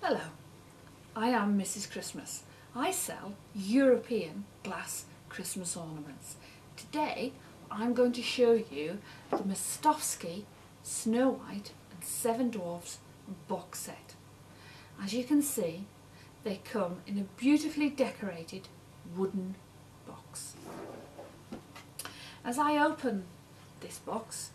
Hello, I am Mrs. Christmas. I sell European glass Christmas ornaments. Today I'm going to show you the Mostowski Snow White and Seven Dwarfs box set. As you can see, they come in a beautifully decorated wooden box. As I open this box,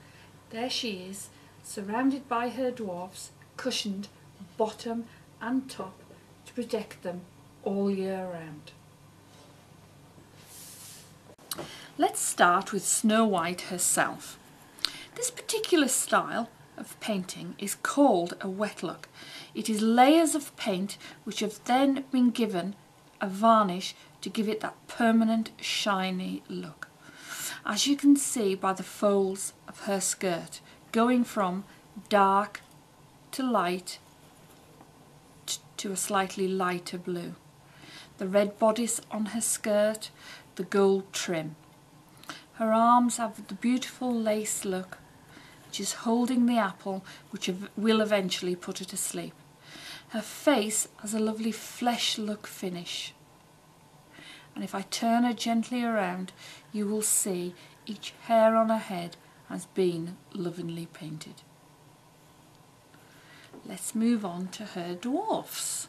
there she is, surrounded by her dwarfs, cushioned bottom and top to protect them all year round. Let's start with Snow White herself. This particular style of painting is called a wet look. It is layers of paint which have then been given a varnish to give it that permanent shiny look. As you can see by the folds of her skirt, going from dark to light to a slightly lighter blue. The red bodice on her skirt, the gold trim. Her arms have the beautiful lace look, which is holding the apple which will eventually put her to sleep. Her face has a lovely flesh look finish. And if I turn her gently around, you will see each hair on her head has been lovingly painted. Let's move on to her dwarfs.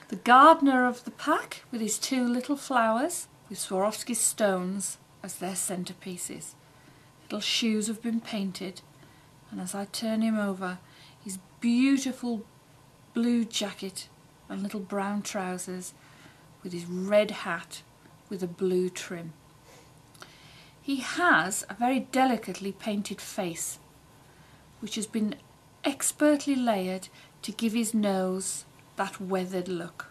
The gardener of the pack with his two little flowers with Swarovski stones as their centerpieces. Little shoes have been painted, and as I turn him over, his beautiful blue jacket and little brown trousers with his red hat with a blue trim. He has a very delicately painted face which has been expertly layered to give his nose that weathered look.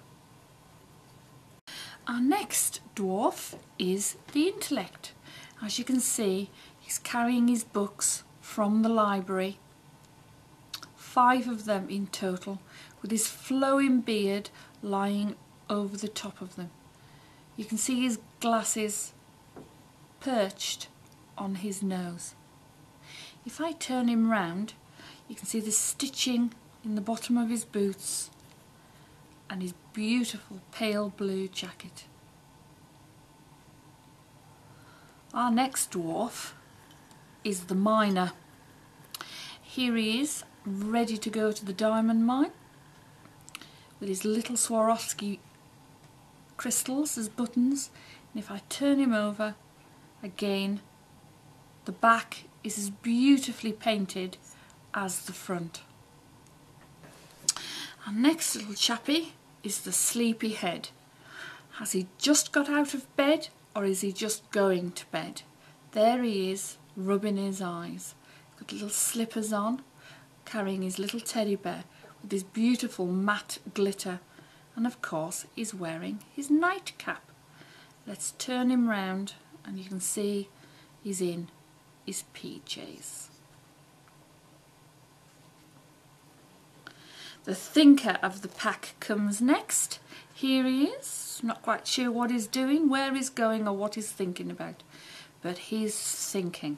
Our next dwarf is the intellect. As you can see, he's carrying his books from the library, 5 of them in total, with his flowing beard lying over the top of them. You can see his glasses perched on his nose. If I turn him round, you can see the stitching in the bottom of his boots and his beautiful pale blue jacket. Our next dwarf is the miner. Here he is, ready to go to the diamond mine with his little Swarovski crystals as buttons. And if I turn him over, again, the back is as beautifully painted as the front. Our next little chappie is the sleepy head. Has he just got out of bed, or is he just going to bed? There he is, rubbing his eyes. Got little slippers on, carrying his little teddy bear with his beautiful matte glitter, and of course he's wearing his nightcap. Let's turn him round and you can see he's in his PJs. The thinker of the pack comes next. Here he is, not quite sure what he's doing, where he's going or what he's thinking about, but he's thinking.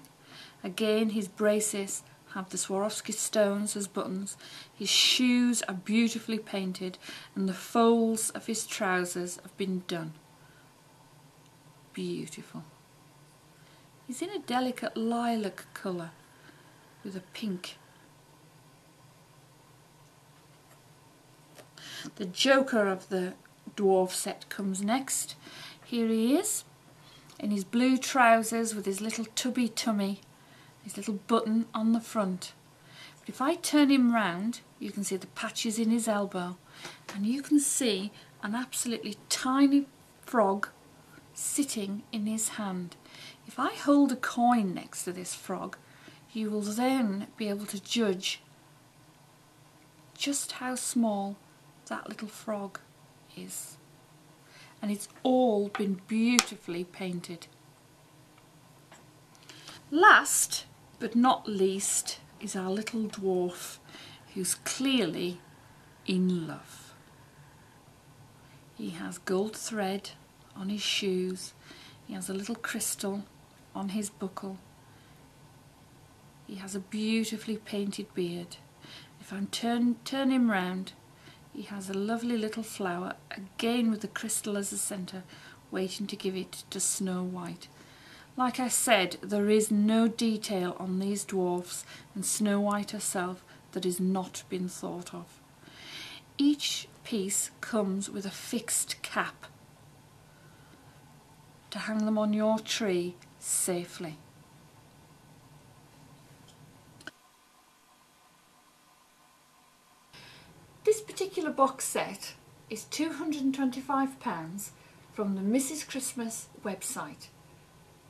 Again, his braces have the Swarovski stones as buttons, his shoes are beautifully painted, and the folds of his trousers have been done. Beautiful. He's in a delicate lilac colour with a pink. The joker of the dwarf set comes next. Here he is in his blue trousers with his little tubby tummy, his little button on the front. But if I turn him round, you can see the patches in his elbow, and you can see an absolutely tiny frog sitting in his hand. If I hold a coin next to this frog, you will then be able to judge just how small that little frog is. And it's all been beautifully painted. Last but not least is our little dwarf, who's clearly in love. He has gold thread on his shoes, he has a little crystal on his buckle, he has a beautifully painted beard. If I turn him round, he has a lovely little flower, again with the crystal as the centre, waiting to give it to Snow White. Like I said, there is no detail on these dwarfs and Snow White herself that has not been thought of. Each piece comes with a fixed cap to hang them on your tree safely. This particular box set is £225 from the Mrs Christmas website,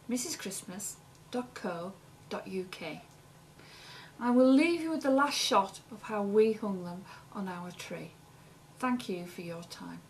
mrschristmas.co.uk. I will leave you with the last shot of how we hung them on our tree. Thank you for your time.